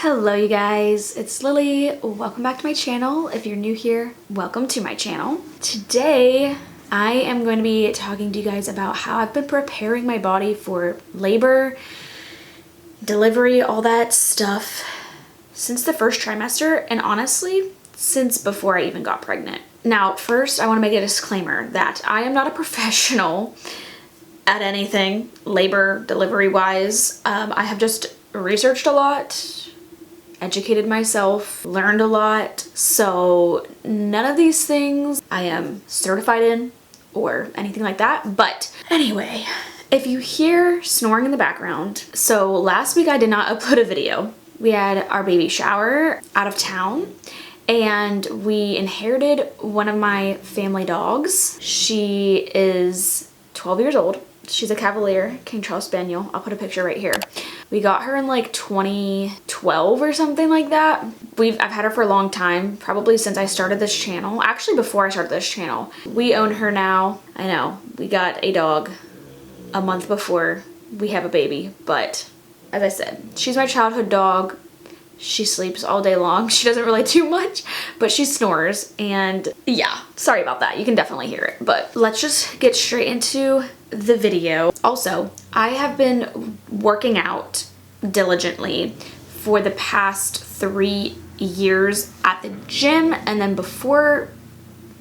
Hello you guys, it's Lily. Welcome back to my channel. If you're new here, welcome to my channel. Today, I am going to be talking to you guys about how I've been preparing my body for labor, delivery, all that stuff since the first trimester, and honestly, since before I even got pregnant. Now, first, I want to make a disclaimer that I am not a professional at anything labor, delivery wise. I have just researched a lot, educated myself, learned a lot, so none of these things I am certified in or anything like that. But anyway, if you hear snoring in the background, so last week I did not upload a video. We had our baby shower out of town and we inherited one of my family dogs. She is 12 years old. She's a Cavalier, King Charles Spaniel. I'll put a picture right here. We got her in like 2012 or something like that. I've had her for a long time, probably since I started this channel. Actually, before I started this channel. We own her now. I know, we got a dog a month before we have a baby, but as I said, she's my childhood dog. She sleeps all day long. She doesn't really do much, but she snores, and yeah, sorry about that. You can definitely hear it, but let's just get straight into the video. Also, I have been working out diligently for the past 3 years at the gym, and then before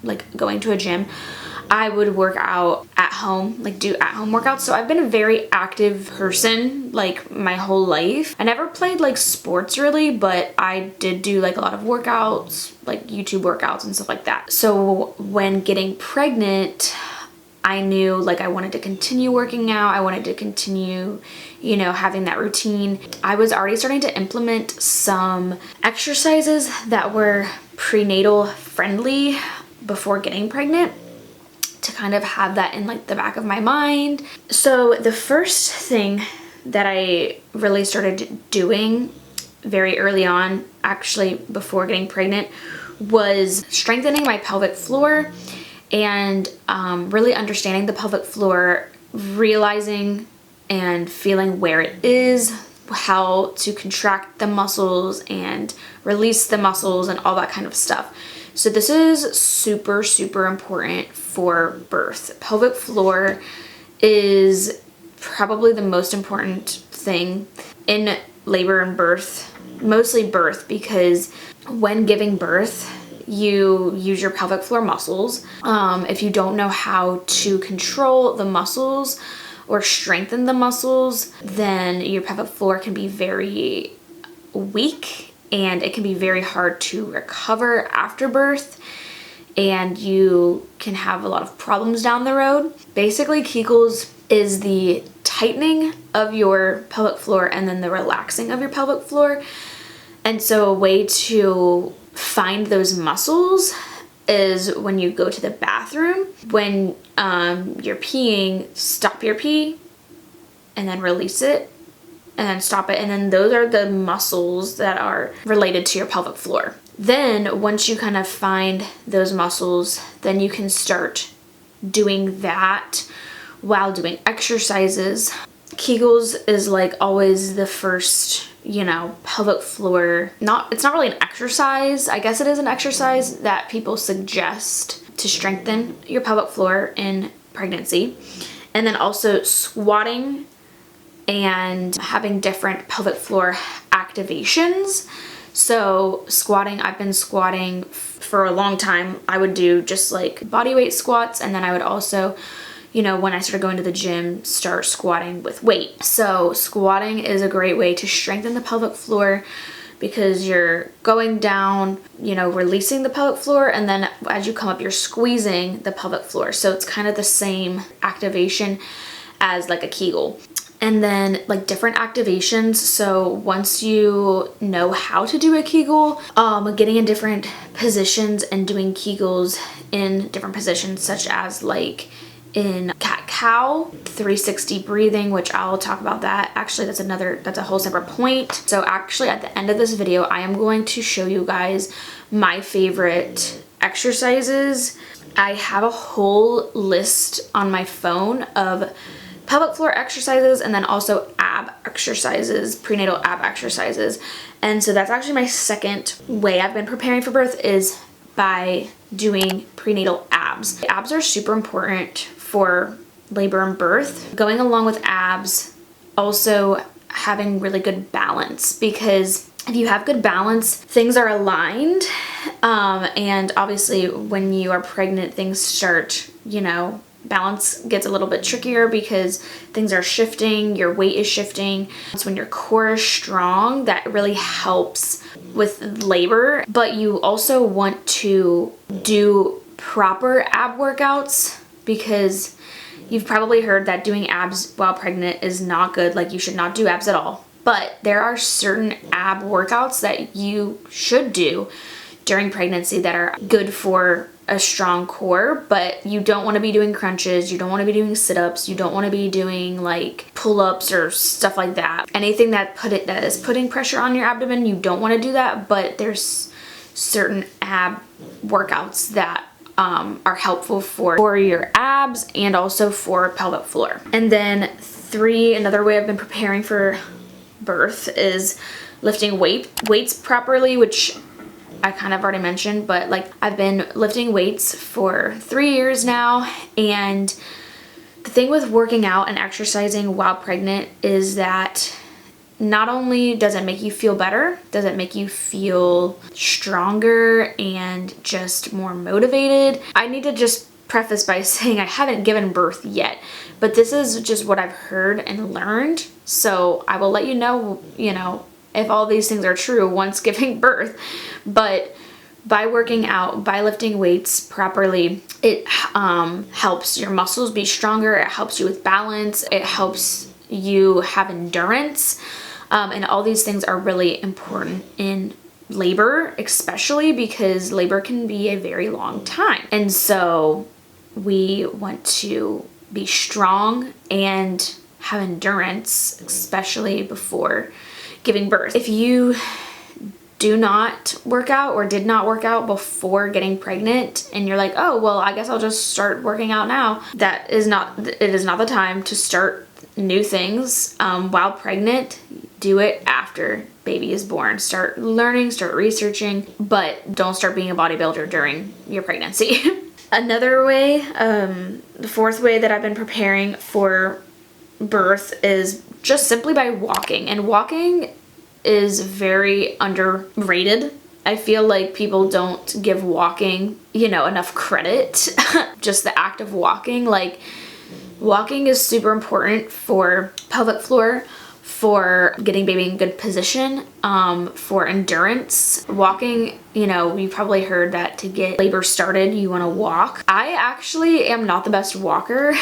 like going to a gym, I would work out at home, like do at-home workouts. So I've been a very active person like my whole life. I never played like sports really, but I did do like a lot of workouts, like YouTube workouts and stuff like that. So when getting pregnant, I knew like I wanted to continue working out. I wanted to continue, you know, having that routine. I was already starting to implement some exercises that were prenatal friendly before getting pregnant, to kind of have that in like the back of my mind. So the first thing that I really started doing very early on, actually before getting pregnant, was strengthening my pelvic floor and really understanding the pelvic floor, realizing and feeling where it is, how to contract the muscles and release the muscles and all that kind of stuff. So this is super, super important for birth. Pelvic floor is probably the most important thing in labor and birth, mostly birth, because when giving birth, you use your pelvic floor muscles. If you don't know how to control the muscles or strengthen the muscles, then your pelvic floor can be very weak and it can be very hard to recover after birth, and you can have a lot of problems down the road. Basically, Kegels is the tightening of your pelvic floor and then the relaxing of your pelvic floor. And so a way to find those muscles is when you go to the bathroom, when you're peeing, stop your pee and then release it and then stop it. And then those are the muscles that are related to your pelvic floor. Then once you kind of find those muscles, then you can start doing that while doing exercises. Kegels is like always the first, you know, pelvic floor. It's not really an exercise. I guess it is an exercise that people suggest to strengthen your pelvic floor in pregnancy. And then also squatting and having different pelvic floor activations. So squatting, I've been squatting for a long time. I would do just like body weight squats, and then I would also, you know, when I started going to the gym, start squatting with weight. So squatting is a great way to strengthen the pelvic floor because you're going down, you know, releasing the pelvic floor, and then as you come up, you're squeezing the pelvic floor. So it's kind of the same activation as like a Kegel. And then like different activations. So once you know how to do a Kegel, getting in different positions and doing Kegels in different positions, such as like in cat-cow, 360 breathing, which I'll talk about that. Actually, that's a whole separate point. So actually at the end of this video, I am going to show you guys my favorite exercises. I have a whole list on my phone of pelvic floor exercises and then also ab exercises, prenatal ab exercises. And so that's actually my second way I've been preparing for birth, is by doing prenatal abs. Abs are super important for labor and birth. Going along with abs, also having really good balance, because if you have good balance, things are aligned. And obviously when you are pregnant, things start, balance gets a little bit trickier because things are shifting, your weight is shifting. So when your core is strong, that really helps with labor. But you also want to do proper ab workouts, because you've probably heard that doing abs while pregnant is not good. Like, you should not do abs at all. But there are certain ab workouts that you should do during pregnancy that are good for a strong core, but you don't want to be doing crunches, you don't want to be doing sit-ups, you don't want to be doing like pull-ups or stuff like that. Anything that is putting pressure on your abdomen, you don't want to do that. But there's certain ab workouts that are helpful for your abs and also for pelvic floor. And then another way I've been preparing for birth is lifting weights properly, which I kind of already mentioned, but like, I've been lifting weights for 3 years now. And the thing with working out and exercising while pregnant is that not only does it make you feel better, does it make you feel stronger and just more motivated. I need to just preface by saying I haven't given birth yet, but this is just what I've heard and learned. So I will let you know, if all these things are true once giving birth. But by working out, by lifting weights properly, it helps your muscles be stronger, it helps you with balance, it helps you have endurance, and all these things are really important in labor, especially because labor can be a very long time. And so we want to be strong and have endurance, especially before giving birth. If you do not work out or did not work out before getting pregnant and you're like, oh, well, I guess I'll just start working out now, it is not the time to start new things while pregnant. Do it after baby is born. Start learning, start researching, but don't start being a bodybuilder during your pregnancy. Another way, the fourth way that I've been preparing for birth is just simply by walking. And walking is very underrated. I feel like people don't give walking, enough credit. Just the act of walking. Like, walking is super important for pelvic floor, for getting baby in good position, for endurance. Walking, you probably heard that to get labor started, you want to walk. I actually am not the best walker.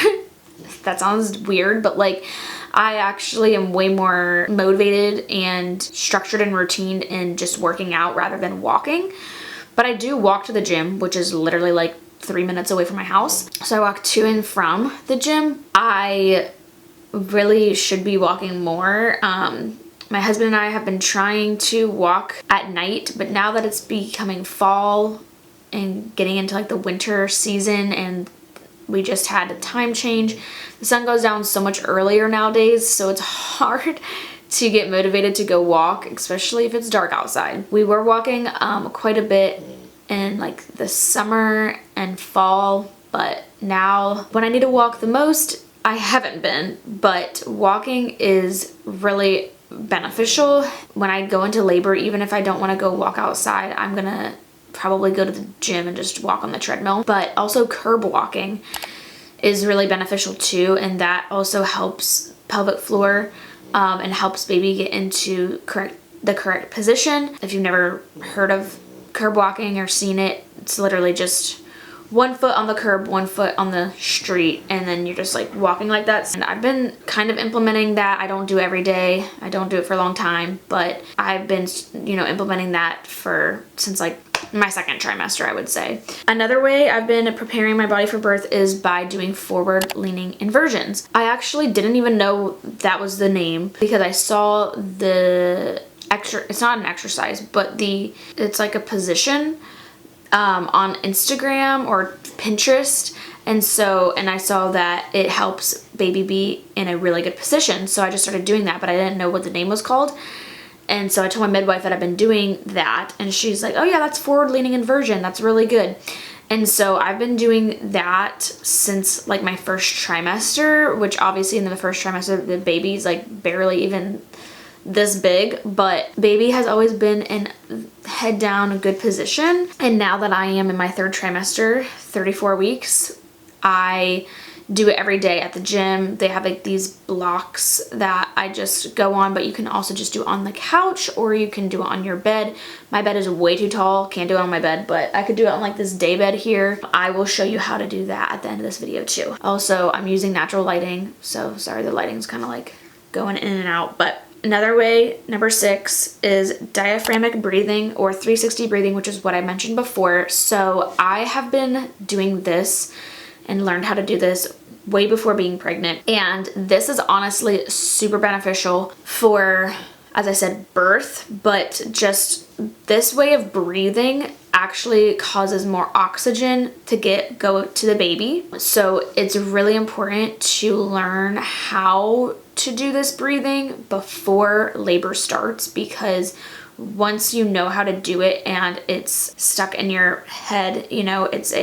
That sounds weird, but like, I actually am way more motivated and structured and routine in just working out rather than walking. But I do walk to the gym, which is literally like 3 minutes away from my house. So I walk to and from the gym. I really should be walking more. My husband and I have been trying to walk at night, but now that it's becoming fall and getting into like the winter season, and we just had a time change, the sun goes down so much earlier nowadays, so it's hard to get motivated to go walk, especially if it's dark outside. We were walking quite a bit in like the summer and fall, but now when I need to walk the most, I haven't been. But walking is really beneficial. When I go into labor, even if I don't want to go walk outside, I'm gonna probably go to the gym and just walk on the treadmill. But also curb walking is really beneficial too, and that also helps pelvic floor and helps baby get into the correct position. If you've never heard of curb walking or seen it, it's literally just 1 foot on the curb, 1 foot on the street, and then you're just like walking like that. And I've been kind of implementing that. I don't do it every day. I don't do it for a long time, but I've been, implementing that since like my second trimester, I would say. Another way I've been preparing my body for birth is by doing forward leaning inversions. I actually didn't even know that was the name because I saw it's not an exercise, but it's like a position on Instagram or Pinterest. And I saw that it helps baby be in a really good position. So I just started doing that, but I didn't know what the name was called. And so I told my midwife that I've been doing that, and she's like, oh yeah, that's forward leaning inversion. That's really good. And so I've been doing that since like my first trimester, which obviously in the first trimester, the baby's like barely even this big, but baby has always been in head down, a good position. And now that I am in my third trimester, 34 weeks, I do it every day at the gym. They have like these blocks that I just go on, but you can also just do it on the couch, or you can do it on your bed. My bed is way too tall, can't do it on my bed, but I could do it on like this day bed here. I will show you how to do that at the end of this video too. Also, I'm using natural lighting, so sorry the lighting's kind of like going in and out. But another way, number 6, is diaphragmic breathing or 360 breathing, which is what I mentioned before. So I have been doing this and learned how to do this way before being pregnant. And this is honestly super beneficial for, as I said, birth, but just this way of breathing actually causes more oxygen to go to the baby. So it's really important to learn how to do this breathing before labor starts, because once you know how to do it and it's stuck in your head, you know, it's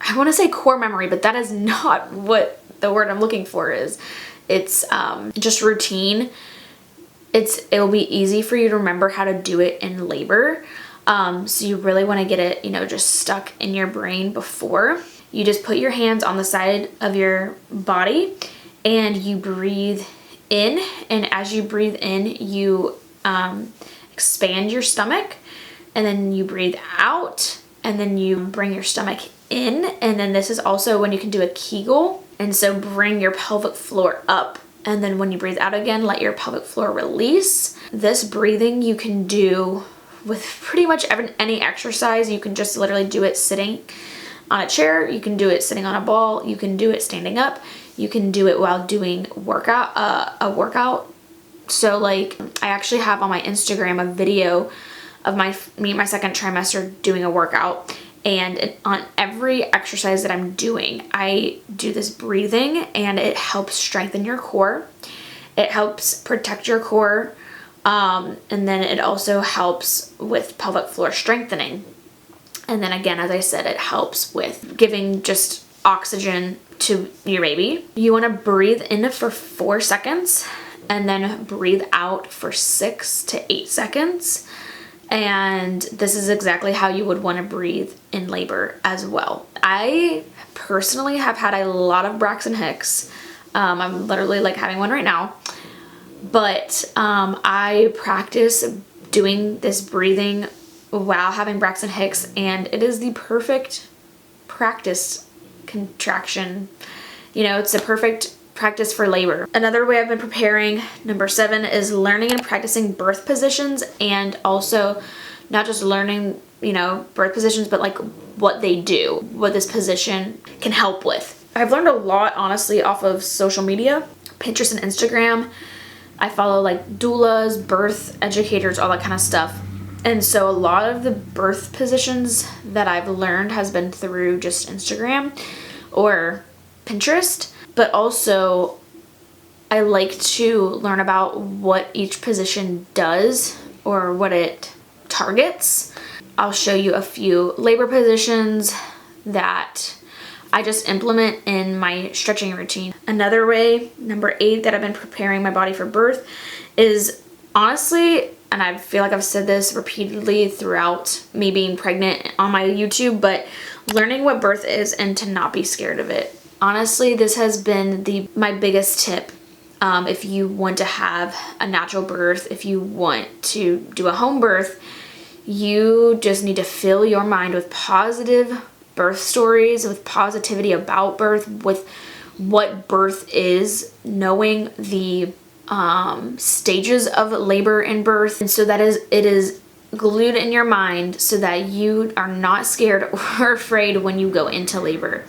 I want to say core memory, but that is not what the word I'm looking for is. It's just routine. It'll be easy for you to remember how to do it in labor. So you really want to get it, you know, just stuck in your brain before. You just put your hands on the side of your body and you breathe in. And as you breathe in, you expand your stomach, and then you breathe out, and then you bring your stomach in. And then this is also when you can do a Kegel. And so bring your pelvic floor up. And then when you breathe out again, let your pelvic floor release. This breathing you can do with pretty much any exercise. You can just literally do it sitting on a chair. You can do it sitting on a ball. You can do it standing up. You can do it while doing a workout. So like I actually have on my Instagram a video of me and my second trimester doing a workout. And on every exercise that I'm doing, I do this breathing, and it helps strengthen your core. It helps protect your core. And then it also helps with pelvic floor strengthening. And then again, as I said, it helps with giving just oxygen to your baby. You want to breathe in for 4 seconds and then breathe out for 6 to 8 seconds. And this is exactly how you would want to breathe in labor as well. I personally have had a lot of Braxton Hicks. I'm literally like having one right now. But I practice doing this breathing while having Braxton Hicks, and it is the perfect practice contraction. You know, it's the perfect practice for labor. Another way I've been preparing, number 7, is learning and practicing birth positions, and also not just learning, you know, birth positions, but like what they do, what this position can help with. I've learned a lot, honestly, off of social media, Pinterest and Instagram. I follow like doulas, birth educators, all that kind of stuff. And so a lot of the birth positions that I've learned has been through just Instagram or Pinterest. But also I like to learn about what each position does or what it targets. I'll show you a few labor positions that I just implement in my stretching routine. Another way, number 8, that I've been preparing my body for birth is honestly, and I feel like I've said this repeatedly throughout me being pregnant on my YouTube, but learning what birth is and to not be scared of it. Honestly, this has been my biggest tip. If you want to have a natural birth, if you want to do a home birth, you just need to fill your mind with positive birth stories, with positivity about birth, with what birth is, knowing the stages of labor and birth, and so that it is glued in your mind so that you are not scared or afraid when you go into labor.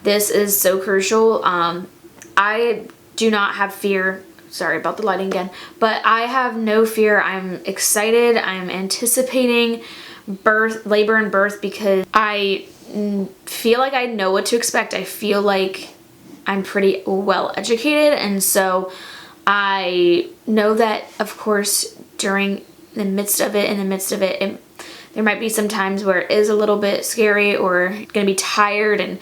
This is so crucial. I do not have fear. Sorry about the lighting again, but I have no fear. I'm excited. I'm anticipating labor and birth because I feel like I know what to expect. I feel like I'm pretty well educated, and so I know that, of course, during the midst of it, there might be some times where it is a little bit scary or gonna be tired and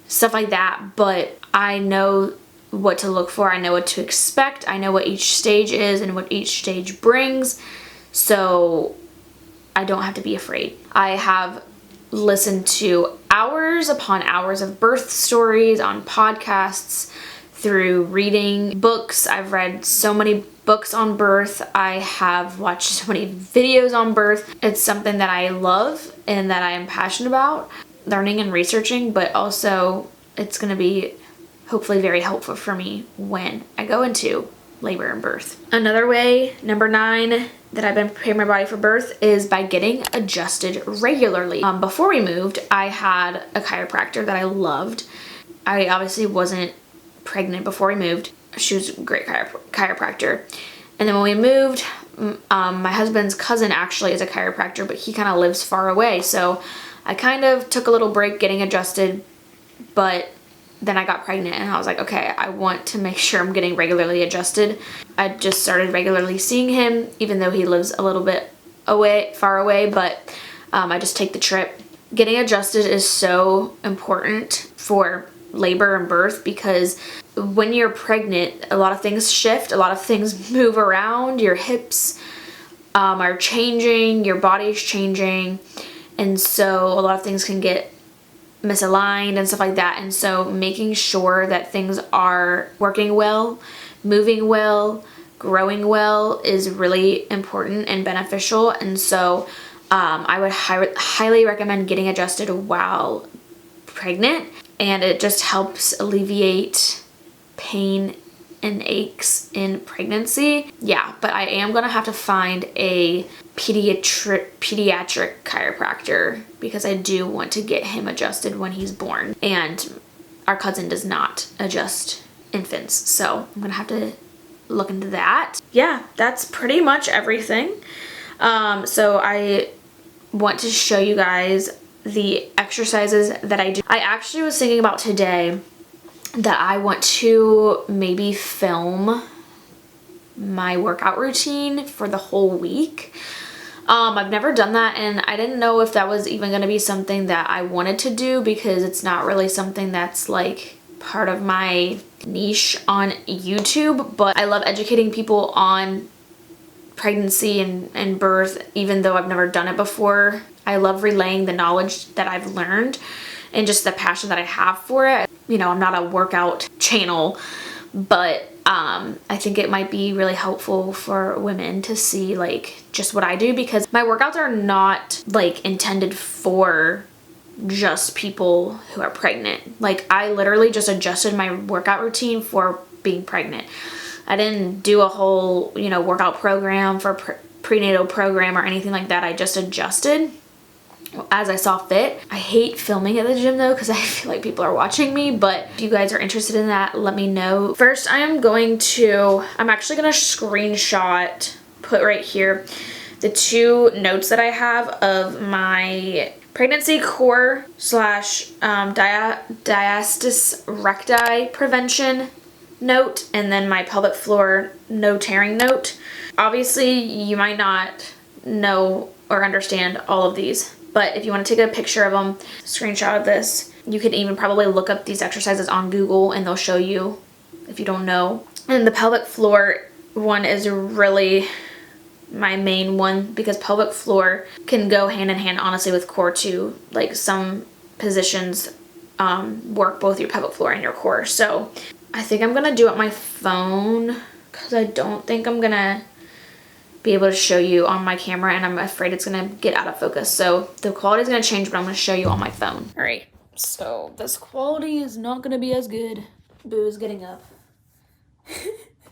stuff like that, but I know what to look for. I know what to expect. I know what each stage is and what each stage brings, so I don't have to be afraid. I have listened to hours upon hours of birth stories on podcasts, through reading books. I've read so many books on birth. I have watched so many videos on birth. It's something that I love and that I am passionate about learning and researching, but also it's going to be hopefully very helpful for me when I go into labor and birth. Another way, number 9, that I've been preparing my body for birth is by getting adjusted regularly. Before we moved, I had a chiropractor that I loved. I obviously wasn't pregnant before we moved. She was a great chiropractor. And then when we moved, my husband's cousin actually is a chiropractor, but he kind of lives far away. So I kind of took a little break getting adjusted, but then I got pregnant and I was like, okay, I want to make sure I'm getting regularly adjusted. I just started regularly seeing him, even though he lives a little bit far away, but I just take the trip. Getting adjusted is so important for labor and birth because when you're pregnant, a lot of things shift, a lot of things move around, your hips are changing, your body's changing, and so a lot of things can get misaligned and stuff like that. And so making sure that things are working well, moving well, growing well is really important and beneficial. And so I would highly recommend getting adjusted while pregnant, and it just helps alleviate pain and aches in pregnancy. Yeah, but I am gonna have to find a pediatric chiropractor because I do want to get him adjusted when he's born, and our cousin does not adjust infants, so I'm gonna have to look into that. Yeah, that's pretty much everything. So I want to show you guys the exercises that I do. I actually was thinking about today that I want to maybe film my workout routine for the whole week. I've never done that, and I didn't know if that was even going to be something that I wanted to do because it's not really something that's like part of my niche on YouTube, but I love educating people on pregnancy and birth, even though I've never done it before. I love relaying the knowledge that I've learned and just the passion that I have for it. You know, I'm not a workout channel, but I think it might be really helpful for women to see like just what I do, because my workouts are not like intended for just people who are pregnant. Like I literally just adjusted my workout routine for being pregnant. I didn't do a whole, you know, workout program for prenatal program or anything like that. I just adjusted as I saw fit. I hate filming at the gym though because I feel like people are watching me, but if you guys are interested in that, let me know. First, I'm actually gonna screenshot, put right here, the 2 notes that I have of my pregnancy core / diastase recti prevention note, and then my pelvic floor no tearing note. Obviously, you might not know or understand all of these, but if you want to take a picture of them, screenshot of this, you can even probably look up these exercises on Google and they'll show you if you don't know. And the pelvic floor one is really my main one because pelvic floor can go hand in hand honestly with core too. Like some positions work both your pelvic floor and your core. So I think I'm gonna do it on my phone because I don't think I'm gonna be able to show you on my camera, and I'm afraid it's gonna get out of focus. So the quality is gonna change, but I'm gonna show you on my phone. All right, so this quality is not gonna be as good. Boo is getting up.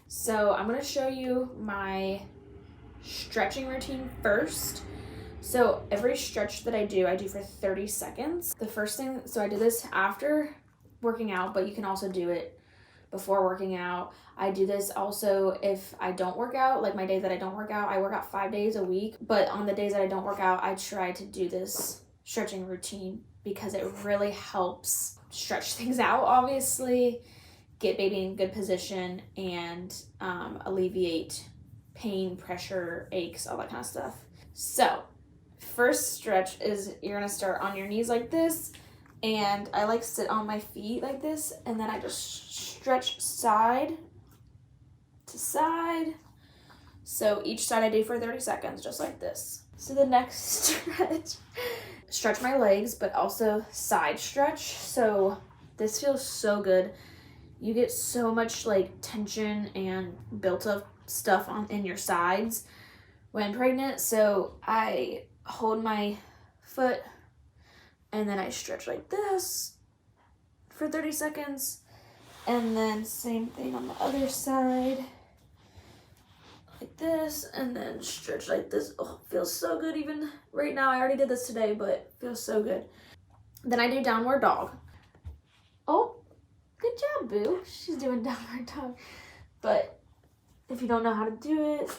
So I'm gonna show you my stretching routine first. So every stretch that I do for 30 seconds. The first thing, so I did this after working out, but you can also do it before working out. I do this also if I don't work out, like my days that I don't work out. I work out 5 days a week, but on the days that I don't work out, I try to do this stretching routine because it really helps stretch things out, obviously, get baby in good position, and alleviate pain, pressure, aches, all that kind of stuff. So first stretch is you're gonna start on your knees like this, and I like sit on my feet like this, and then I just stretch side to side. So each side I do for 30 seconds, just like this. So the next stretch my legs, but also side stretch. So this feels so good. You get so much like tension and built up stuff in your sides when pregnant. So I hold my foot and then I stretch like this for 30 seconds. And then same thing on the other side, like this, and then stretch like this. Oh, feels so good even right now. I already did this today, but it feels so good. Then I do downward dog. Oh, good job, Boo. She's doing downward dog. But if you don't know how to do it,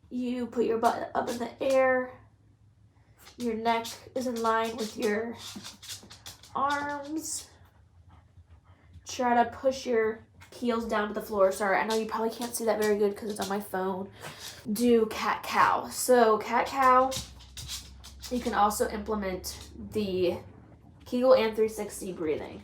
you put your butt up in the air. Your neck is in line with your arms. Try to push your heels down to the floor. Sorry, I know you probably can't see that very good because it's on my phone. Do cat-cow. So cat-cow, you can also implement the Kegel and 360 breathing.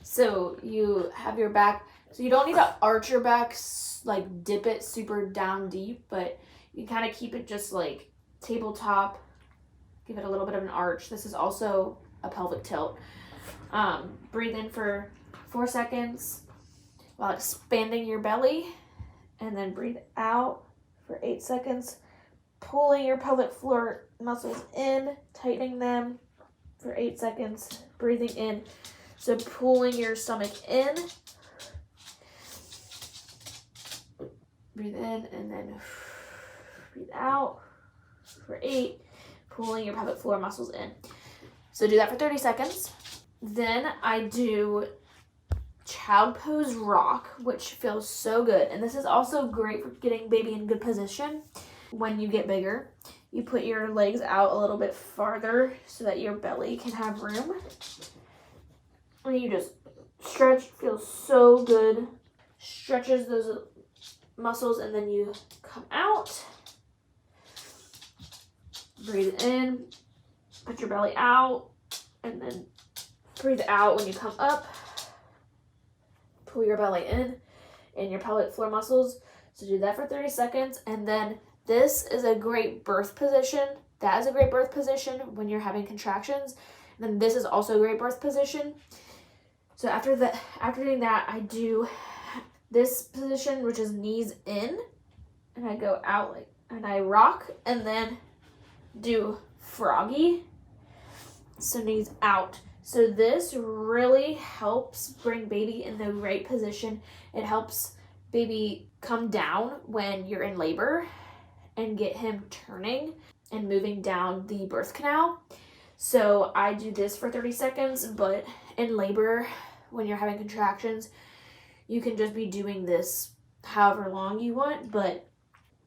So you have your back, so you don't need to arch your back, like dip it super down deep, but you kind of keep it just like tabletop, give it a little bit of an arch. This is also a pelvic tilt. Breathe in for 4 seconds while expanding your belly, and then breathe out for 8 seconds, pulling your pelvic floor muscles in, tightening them for 8 seconds, breathing in. So pulling your stomach in, breathe in, and then breathe out for 8, pulling your pelvic floor muscles in. So do that for 30 seconds. Then I do child pose rock, which feels so good. And this is also great for getting baby in good position when you get bigger. You put your legs out a little bit farther so that your belly can have room. And you just stretch, feels so good. Stretches those muscles, and then you come out. Breathe in, put your belly out, and then breathe out when you come up. Pull your belly in and your pelvic floor muscles. So do that for 30 seconds. And then this is a great birth position. That is a great birth position when you're having contractions. And then this is also a great birth position. So after doing that, I do this position, which is knees in, and I go out like, and I rock, and then do froggy. So knees out. So this really helps bring baby in the right position. It helps baby come down when you're in labor and get him turning and moving down the birth canal. So I do this for 30 seconds, but in labor, when you're having contractions, you can just be doing this however long you want, but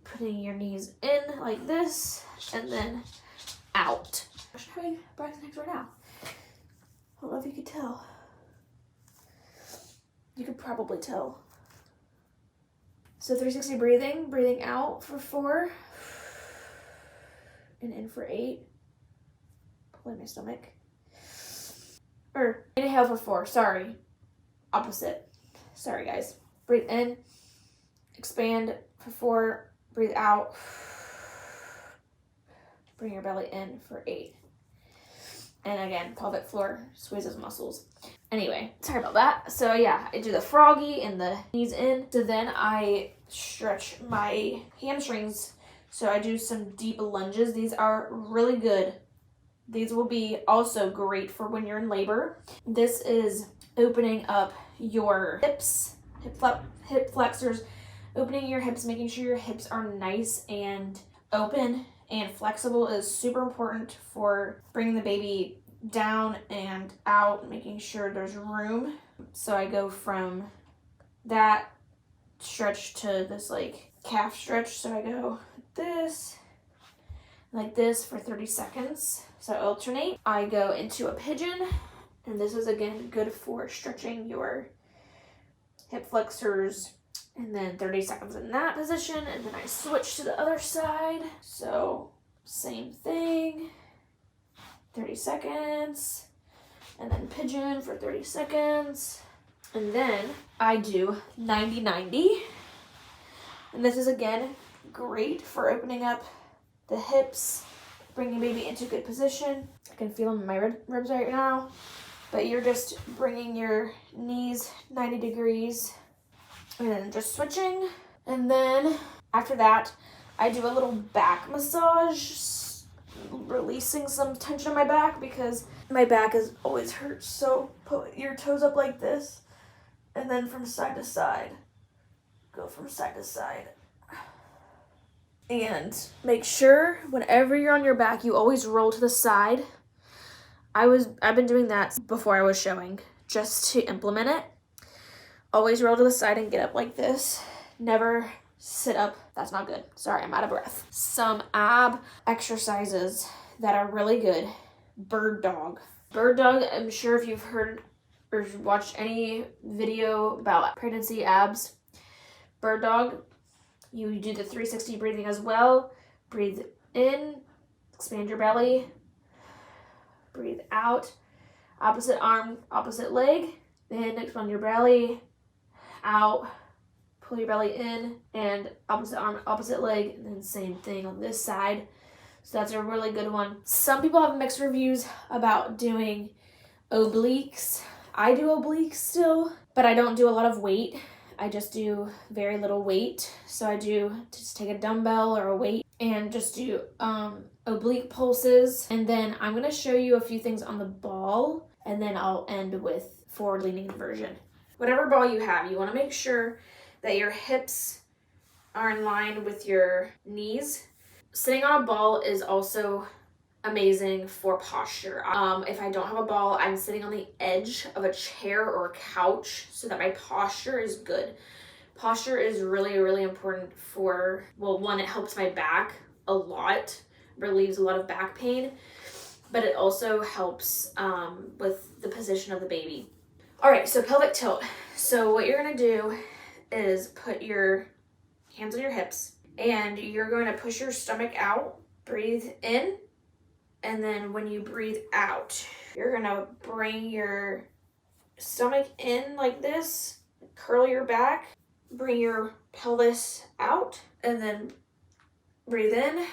putting your knees in like this and then out. I'm having Braxton Hicks right now. I don't know if you could tell. You could probably tell. So 360 breathing, breathing out for 4 and in for 8. Pulling my stomach. Or inhale for 4, sorry. Opposite. Sorry guys. Breathe in, expand for 4, breathe out. Bring your belly in for 8. And again, pelvic floor squeezes muscles. Anyway, sorry about that. So yeah, I do the froggy and the knees in. So then I stretch my hamstrings. So I do some deep lunges. These are really good. These will be also great for when you're in labor. This is opening up your hips, hip flexors, opening your hips, making sure your hips are nice and open and flexible is super important for bringing the baby down and out, making sure there's room So I go from that stretch to this like calf stretch. So I go like this for 30 seconds. So I alternate. I go into a pigeon, and this is again good for stretching your hip flexors, and then 30 seconds in that position, and then I switch to the other side. So same thing, 30 seconds, and then pigeon for 30 seconds. And then I do 90-90. And this is again great for opening up the hips, bringing baby into good position. I can feel them in my ribs right now. But you're just bringing your knees 90 degrees and then just switching. And then after that, I do a little back massage, releasing some tension in my back because my back is always hurts. So put your toes up like this, and then from side to side. Go from side to side. And make sure whenever you're on your back, you always roll to the side. I've been doing that before I was showing, just to implement it. Always roll to the side and get up like this. Never sit up. That's not good. Sorry, I'm out of breath. Some ab exercises that are really good. Bird dog. Bird dog, I'm sure if you've heard or watched any video about pregnancy abs, bird dog, you do the 360 breathing as well. Breathe in, expand your belly. Breathe out, opposite arm, opposite leg. Then expand your belly, out, pull your belly in, and opposite arm, opposite leg, and then same thing on this side. So that's a really good one. Some people have mixed reviews about doing obliques. I do obliques still, but I don't do a lot of weight. I just do very little weight. So I do just take a dumbbell or a weight and just do oblique pulses. And then I'm gonna show you a few things on the ball, and then I'll end with forward leaning inversion. Whatever ball you have, you wanna make sure that your hips are in line with your knees. Sitting on a ball is also amazing for posture. If I don't have a ball, I'm sitting on the edge of a chair or a couch so that my posture is good. Posture is really, really important for, well, one, it helps my back a lot, relieves a lot of back pain, but it also helps with the position of the baby. All right, so pelvic tilt. So what you're gonna do is put your hands on your hips, and you're going to push your stomach out, breathe in, and then when you breathe out, you're gonna bring your stomach in like this, curl your back, bring your pelvis out, and then breathe in,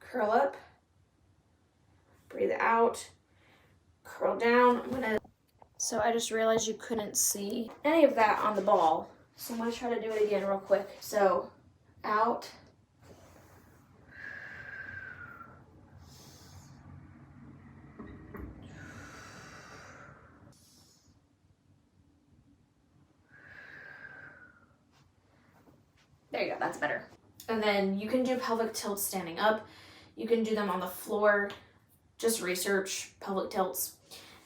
curl up, breathe out, curl down. So I just realized you couldn't see any of that on the ball. So I'm gonna try to do it again real quick. So out, there you go, that's better. And then you can do pelvic tilts standing up. You can do them on the floor. Just research pelvic tilts.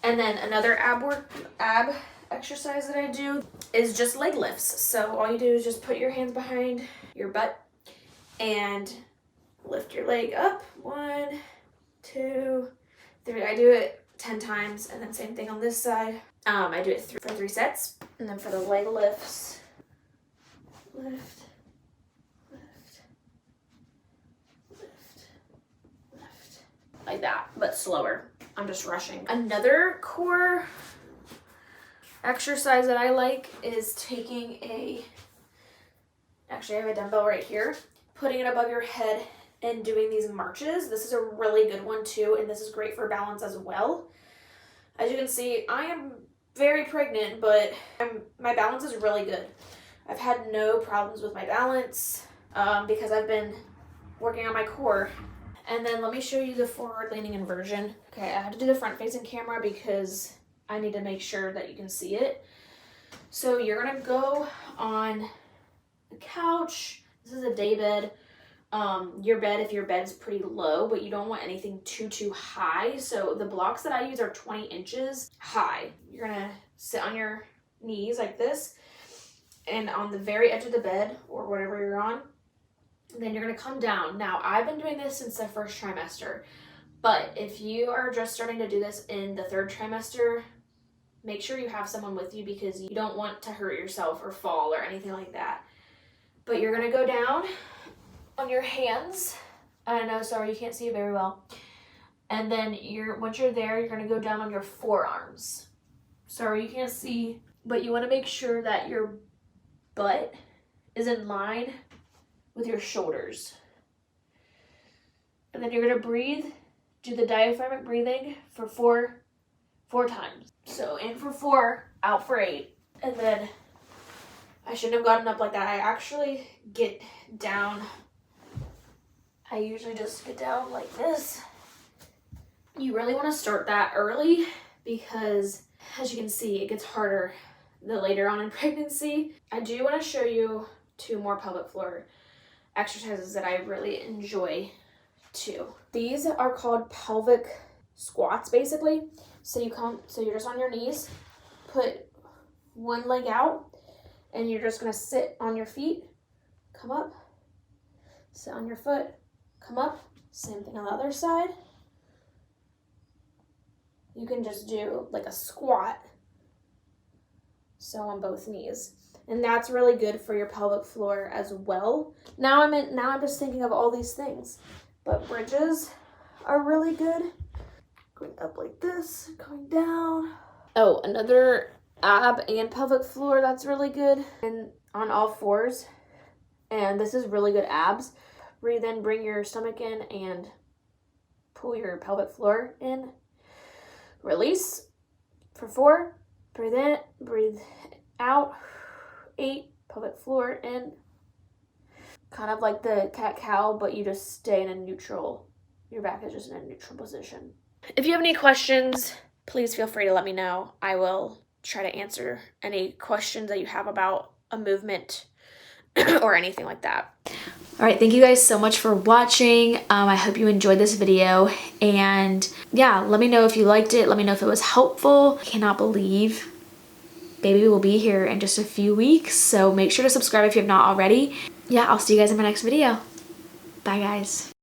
And then another ab exercise that I do is just leg lifts. So all you do is just put your hands behind your butt and lift your leg up. 1, 2, 3. I do it 10 times, and then same thing on this side. I do it for 3 sets. And then for the leg lifts, lift, like that, but slower. I'm just rushing. Another core exercise that I like is taking actually I have a dumbbell right here, putting it above your head and doing these marches. This is a really good one too, and this is great for balance as well. As you can see, I am very pregnant, but my balance is really good. I've had no problems with my balance because I've been working on my core. And then let me show you the forward leaning inversion. Okay, I have to do the front facing camera because I need to make sure that you can see it. So you're gonna go on the couch. This is a day bed. Your bed, if your bed's pretty low, but you don't want anything too high. So the blocks that I use are 20 inches high. You're gonna sit on your knees like this, and on the very edge of the bed or whatever you're on, then you're going to come down. Now, I've been doing this since the first trimester, but if you are just starting to do this in the third trimester, make sure you have someone with you because you don't want to hurt yourself or fall or anything like that. But you're going to go down on your hands. I know, sorry, you can't see it very well. And then once you're there, you're going to go down on your forearms. Sorry, you can't see, but you want to make sure that your butt is in line with your shoulders. And then you're going to breathe, do the diaphragmic breathing for four times. So in for 4, out for 8. And then I shouldn't have gotten up like that. I actually get down. I usually just get down like this. You really want to start that early because, as you can see, it gets harder the later on in pregnancy. I do want to show you 2 more pelvic floor exercises that I really enjoy too. These are called pelvic squats, basically. So you're just on your knees, put one leg out, and you're just gonna sit on your feet, come up, sit on your foot, come up. Same thing on the other side. You can just do like a squat, so on both knees. And that's really good for your pelvic floor as well. Now I'm just thinking of all these things. But bridges are really good. Going up like this, going down. Oh, another ab and pelvic floor that's really good. And on all fours. And this is really good abs. Breathe in, bring your stomach in, and pull your pelvic floor in. Release for 4. Breathe in, breathe out. 8, pelvic floor in. Kind of like the cat-cow, but you just stay in a neutral. Your back is just in a neutral position. If you have any questions, please feel free to let me know. I will try to answer any questions that you have about a movement or anything like that. All right, thank you guys so much for watching. I hope you enjoyed this video, and yeah, let me know if you liked it. Let me know if it was helpful. I cannot believe baby will be here in just a few weeks, so make sure to subscribe if you have not already. Yeah, I'll see you guys in my next video. Bye, guys.